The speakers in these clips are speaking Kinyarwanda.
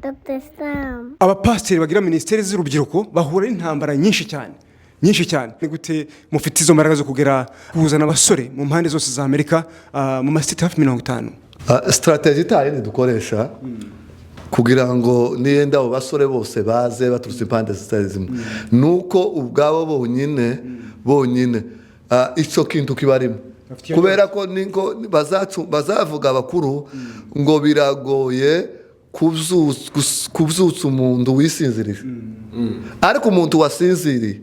Dr. Sam. Abapasiteri bagira ministeri z'urubyiruko bahura n'intambara nyinshi cyane. Ni gute mufite izo mbaraga zo kugera kuzana abasore mu mpande zose za Amerika mu masiti hafi 50? Strategy itari dukoresha kugira ngo niyenda abo basore bose baze baturutse impande zimwe nuko ubwabo bonyine ico kintu kibarimo kubera ko ninko bazavuga abakuru ngo biragoye kubyutsa umuntu wisinzirije ariko umuntu wasinziriye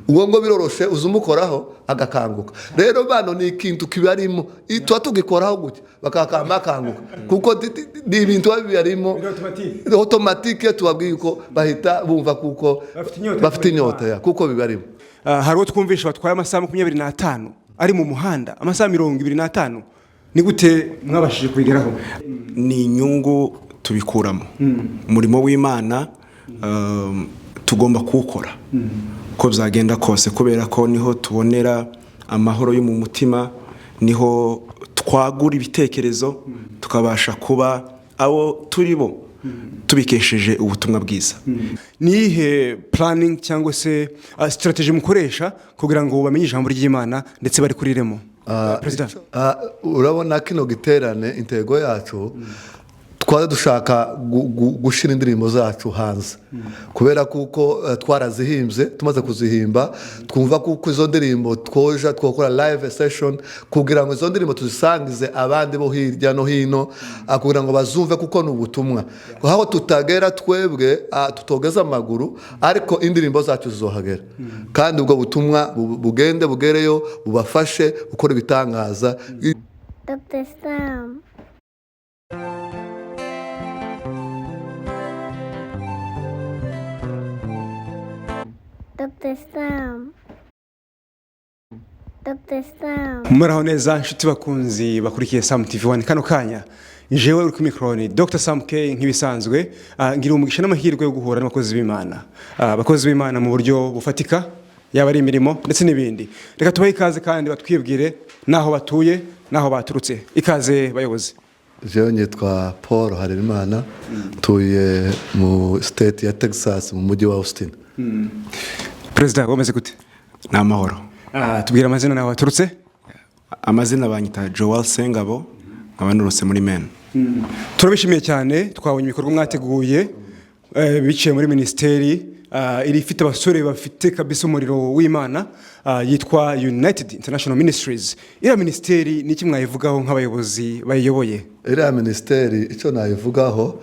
uwo ngo biroroshe uzumukoraho agakanguka rero bano ni ikintu kibarimo itwa tugikoraho gutya bakakakanguka kuko ni ibintu bibarimo automatique tubabwiye ko bahita bumva kuko bafite inyota kuko bibarimo. Hari uwo twumvisha batwaye amasaha 25 ari mu muhanda amasaha 25 ni gute mwabashije kwigeraho? Ni inyungu tubikuramo umurimo w'Imana tugomba kuwukora ko byagenda kose kubera ko niho tubonera amahoro yo mu mutima, niho twagura ibitekerezo tukabasha kuba abo turibo tubikesheje ubutumwa bwiza. Nihe planning cyangwa se strategy mukoresha kugira ngo bamenye ijambo ry'Imana ndetse bari kuriremo? President, urabona kino giterane intego yacu twari dushaka gushira indirimbo zacu hanze kubera kuko twarazihimbye tumaze kuzihimba twumva kuko izo ndirimbo twokora live session kugira ngo izo ndirimbo tuzisangize abandi bo hirya no hino kugira ngo bazumve kuko n'ubutumwa aho tutagera twebwe tutogeza amaguru ariko indirimbo zacu zizohagera kandi ubwo butumwa bugereyo bubafashe gukora ibitangaza. Dr. Sam. Dr. Sam. Dr. Sam. Muraho neza nshuti bakunzi bakurikiye Sam TV1 kano kanya jewe uri ku mikroni Dr. Sam K nk'ibisanzwe ngira umugisha n'amahirwe yo guhura n'abakozi b'Imana abakozi b'Imana mu buryo bufatika yaba ari imirimo ndetse n'ibindi. Reka tubahe ikaze kandi batwibwire naho batuye naho baturutse. Ikaze bayobozi. Jewe nyitwa Paul Harerimana tuye mu state ya Texas mu mujyi wa Austin. President wameze gute? N'amahoro. Tubwira amazina naho baturutse? Amazina banyita Joel Sengabo abanurutse muri Men. Turabishimiye cyane twabonye ibikorwa mwateguye biciye muri ministeri iri ifite abasore bafite kabisa umuriro w'Imana yitwa United International Ministries. Iriya ministeri ni iki mwayivugaho nk'abayobozi bayiyoboye? Iriya ministeri icyo nayivugaho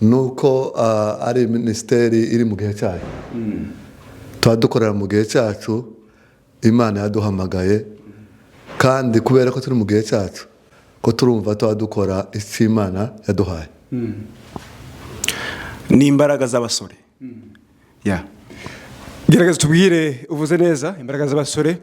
nuko ari ministeri iri mu gihe cyayo twadukorera mu gihe cyacu Imana yaduhamagaye kandi kubera ko turi mu gihe cyacu ko turumva twadukora icyo Imana yaduhaye. Ni imbaraga z'abasore. Gerageza tubwire uvuze neza imbaraga z'abasore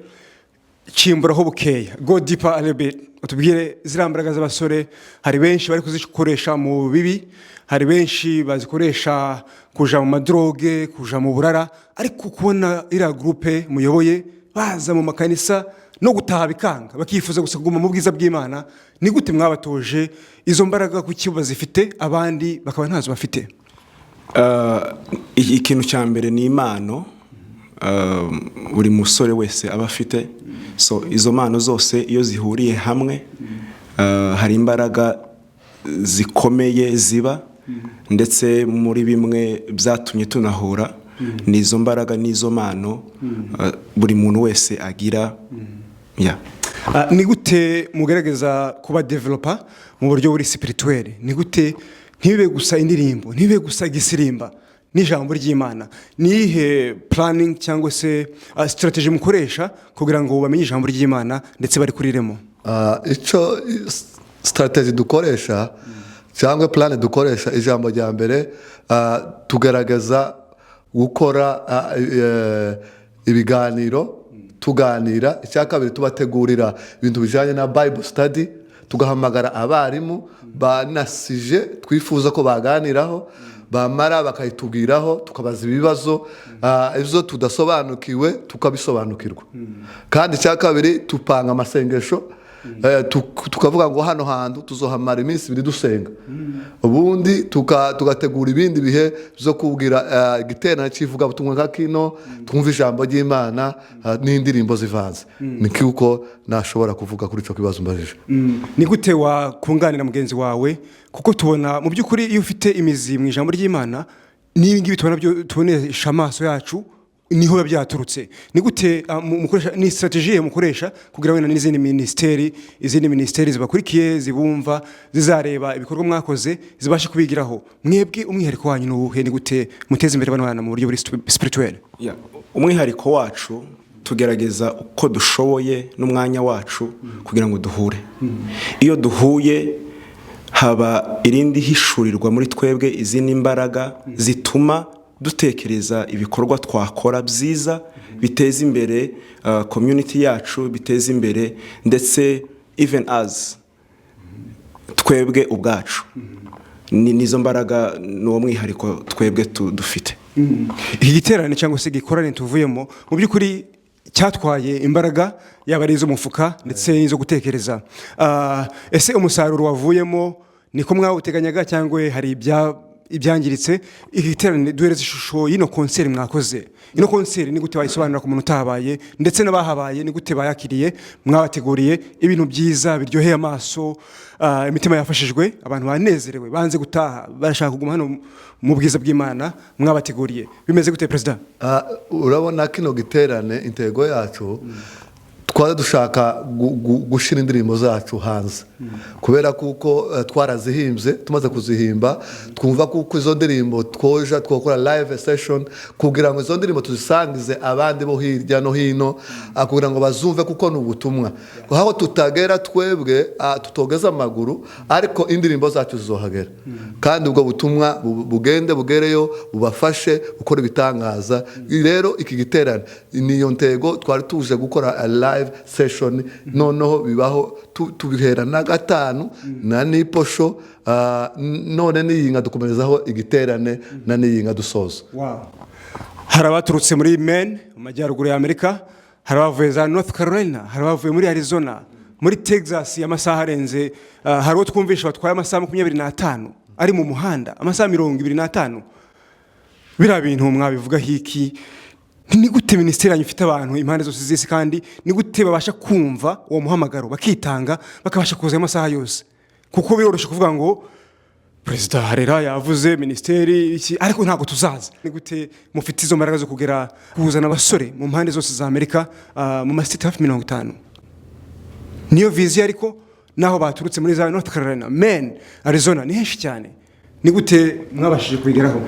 kimburaho bukeya go deeper a little bit utubwire zira mbaraga z'abasore hari benshi bari kuzikoresha mu bibi hari benshi bazikoresha kuja mu madroge kuja mu burara ariko kubona ira groupe muyoboye baza mu makanisa no gutaha bikanga bakifuza gusaguma mu bwiza bw'Imana ni gute mwabatoje izo mbaraga ku kibazo zifite abandi bakaba ntazo bafite? Ikintu cya mbere ni impano buri musore wese aba afite, so izo mpano zose iyo zihuriye hamwe hari imbaraga zikomeye ziba ndetse muri bimwe byatumye tunahura n'izo mbaraga n'izo mpano buri muntu wese agira. Ni gute mugerageza kuba developer mu buryo buri spirituel? Ni gute ntibe gusa indirimbo ntibe gusa gisirimba n'ijambo ry'Imana? Nihe planning cyangwa se strategy mukoresha kugira ngo bamenye ijambo ry'Imana ndetse bari kuriremo? Icyo strategy dukoresha cyangwa plan dukoresha ijambo rya mbere tugaragaza gukora ibiganiro tuganira. Icya kabiri tubategurira ibintu bijanye na Bible study tugahamagara abarimu banasije twifuza ko baganiraho bamara bakayitubwiraho tukabaza ibibazo izo tudasobanukiwe tukabisobanukirwa. Kandi icya kabiri tupanga amasengesho tukavuga ngo hano hantu tuzohamara iminsi 2 dusenga ubundi tugategura ibindi bihe zo kubwira igiterane cy'ivuga butumwa nka kino twumva ijambo ry'Imana n'indirimbo zivanze niki uko nashobora kuvuga kuri ico kibazo mbajije. Ni gute wakunganira mugenzi wawe kuko tubona mu by'ukuri iyo ufite imizi mu ijambo ry'Imana n'ibingibi tubonesha amaso yacu niho byaturutse. Ni gute mukoresha ni strategie mukoresha kugira wena n'izindi ministeri zibakurikiye zibumva zizareba ibikorwa mwakoze zibashe kubigiraho mwebwe umwihariko wanyu n'ubuhe? Ni gute muteze imbere bana mu buryo buri spirituel? Umwihariko wacu tugerageza uko dushoboye n'umwanya wacu kugira ngo duhure. Iyo duhuye haba irindi hishurirwa muri twebwe izindi imbaraga zituma dutekereza ibikorwa twakora byiza biteza imbere community yacu, biteza imbere ndetse even as twebwe ubwacu. Nizo mbaraga n'uwo mwihariko twebwe dufite. Iki giterane cyangwa se gikorane tuvuyemo mu by'ukuri cyatwaye imbaraga yabari izo mufuka ndetse n'izo gutekereza. Ese umusaruro wavuyemo niko mwawuteganyaga cyangwa hari ibyangiritse? Iki giterane duhereza ishusho y'ino concert mwakoze. Ino concert ni gute bayisobanura ku muntu utahabaye ndetse n'abahabaye ni gute bayakiriye? Mwabateguriye ibintu byiza biryoheye amaso, imitima yafashijwe, abantu banezerewe banze gutaha barashaka kuguma hano mu bwiza bw'Imana. Mwabateguriye bimeze gute president? Urabona kino giterane intego yacu twari dushaka gushira indirimbo zacu hanze kubera kuko twarazihimbye, tumaze kuzihimba twumva kuko izo ndirimbo twoja twokora live session kugira ngo izo ndirimbo tuzisangize abandi bo hirya no hino kugira ngo bazumve kuko n'ubutumwa aho tutagera twebwe tutogeza amaguru ariko indirimbo zacu zizohagera kandi ubwo butumwa bugende bugereyo bubafashe ukora ibitangaza. Rero iki giterane niyo ntego twari tuje gukora live session noneho bibaho tubihera na 5 na niposho none niyinga dukomerezaho igiterane na niyinga dusoza. Harabaturutse muri Maine mu majyaruguru ya Amerika, harabavuye za North Carolina, harabavuye muri Arizona, muri Texas amasaha arenze, haro twumvisha batwaye amasaha 25 ari mu muhanda, amasaha 25. Bira bintu mwabivuga hiki? Ni gute ministeri yanyu ifite abantu impande zose z'isi kandi ni gute babasha kumva uwo muhamagaro bakitanga bakabasha kuza amasaha yose? Kuko biroroshe kuvuga ngo president Harera yavuze ministeri iki ariko ntago tuzaza. Ni gute mufite izo mbaraga zo kugera kuzana abasore mu mpande zose za Amerika mu mastate hafi 50? Niyo vision ariko naho baturutse muri za North Carolina, Maine, Arizona ni henshi cyane. Ni gute mwabashije kubigeraho?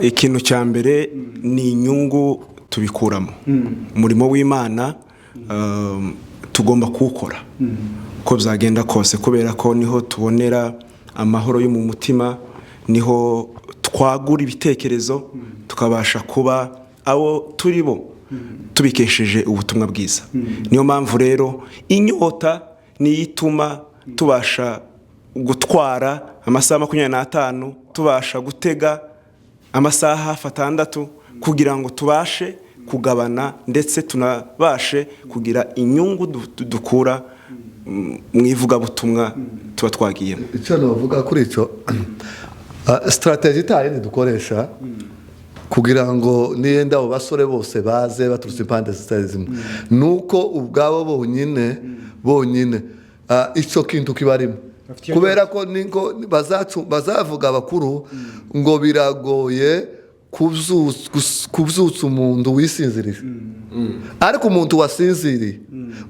Ikintu cya mbere ni inyungu tubikuramo. Umurimo w'Imana tugomba kuwukora uko byagenda kose kubera ko niho tubonera amahoro yo mu mutima, niho twagura ibitekerezo tukabasha kuba abo turi bo tubikesheje ubutumwa bwiza. Niyo mpamvu rero inyota niyituma tubasha gutwara amasaha 25, tubasha gutega amasaha 6 kugira ngo tubashe kugabana ndetse tunabashe kugira inyungu dukura mu ivuga butumwa tuba twagiyemo. Icyo navuga kuri ico strategy tayine dukoresha kugira ngo niyenda abo basore bose baze baturutse impande zitazimwe nuko ubwabo bonyine ico kintu kibarimo kubera ko ningo bazavuga abakuru ngo biragoye kubyutsa umuntu wisinzirije ariko umuntu wasinziriye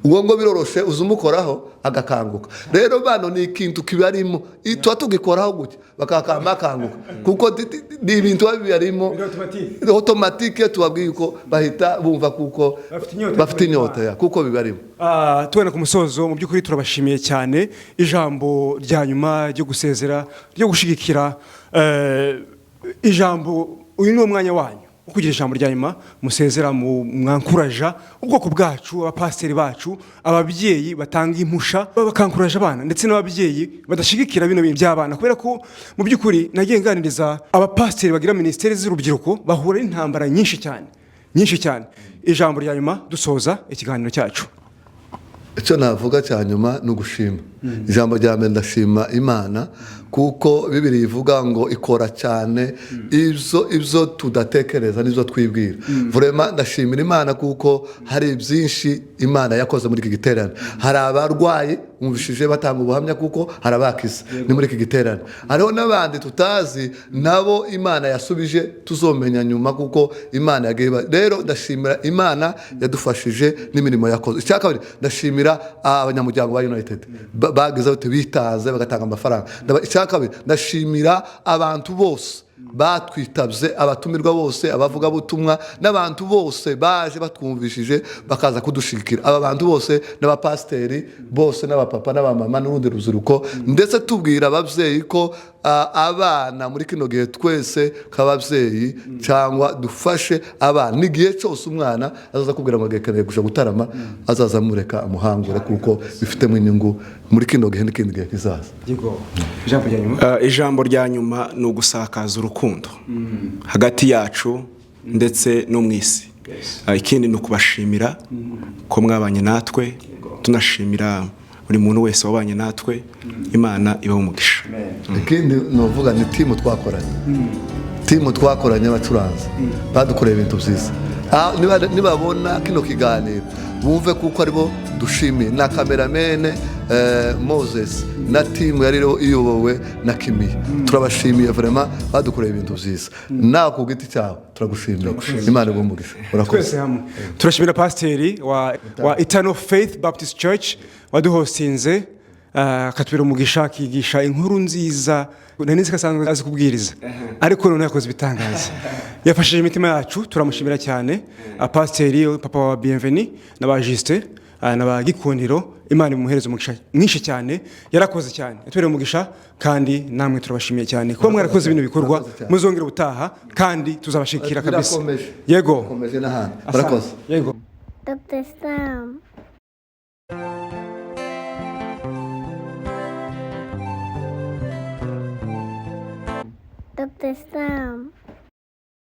uwo ngo biroroshe uzumukoraho agakanguka. Rero bano ni ikintu kibarimo itwa tugikoraho gutya bakakakanguka kuko ni ibintu babirimo automatique tubabwiye ko bahita bumva kuko bafite inyota ya kuko bibarimo. Tubona ku musozo mu by'ukuri turabashimiye cyane ijambo rya nyuma ryo gusezera ryo gushigikira ijambo. Uyu ni umwanya wanyu ukugira ijambo rya nyuma musezera mu mwankuraja ubwoko bwacu, abapasteri bacu, ababyeyi batanga impusha bakankuraje abana ndetse n'ababyeyi badashigikira bino bintu by'abana kubera ko mu by'ukuri nagiye nganiriza abapasteri bagira ministeri z'urubyiruko bahura n'intambara nyinshi cyane. Ijambo rya nyuma dusoza ikiganiro cyacu. icyo navuga cya nyuma ni ugushima ijambo rya mbere ndashima imana kuko bibiri ivuga ngo ikora cyane ibyo tudatekereza n'ibyo twibwira vraiment ndashimira imana kuko hari byinshi imana yakoze muri iki giterane hari abarwayi umvishije batanga ubuhamya kuko hari abakize ni muri iki giterane hariho n'abandi tutazi nabo imana yasubije tuzomenya nyuma kuko imana yagiye rero ndashimira imana yadufashije n'imirimo yakoze icya kabiri ndashimira abanyamuryango ba United bagize bitanze bagatanga amafaranga icya kabiri ndashimira abantu bose batwitabye abatumirwa bose abavugabutumwa n'abantu bose baje batwumvishije bakaza kudushigikira aba bantu bose n'abapasiteri bose n'abapapa n'abamama n'urundi rubyiruko ndetse tubwira ababyeyi ko abana muri kino gihe twese nk'ababyeyi cyangwa dufashe abana n'igihe cyose umwana azaza kubwira ngo agekeneye kuja gutarama azaza amureka amuhangure kuko bifitemo inyungu muri kino gihe n'ikindi gihe kizaza ijambo rya nyuma ni ugusakaza urukundo hagati yacu ndetse no mu isi ikindi ni ukubashimira ko mwabanye natwe tunashimira buri muntu wese wabanye natwe imana ibahe umugisha ikindi ni uvuga ni timu twakoranye abacuranzi badukoreye ibintu byiza nibabona kino kiganiro bumve kuko aribo dushimiye na kameramene Moses na timu yari iyobowe na Kimiye turabashimiye vraiment badukoreye ibintu byiza nawe ku giti cyawe turagushimira imana igumugisha twese hamwe turashimira pasiteri wa Eternal Faith Baptist Church waduhostinze akatubera umugisha akigisha inkuru nziza nanizi kasanzwe azi kubwiriza ariko none yakoze ibitangaza yafashije imitima yacu turamushimira cyane pasiteri papa wa Bienvenue n'aba Juste n'aba Gikundiro imana imuhereza umugisha mwinshi cyane yarakoze cyane yatubera umugisha kandi namwe turabashimiye cyane kuba mwarakoze ibintu bikorwa muzongera ubutaha kandi tuzabashikira kabisa yego komeje n'ahandi barakoze yego Dr. Sam. Dr. Sam.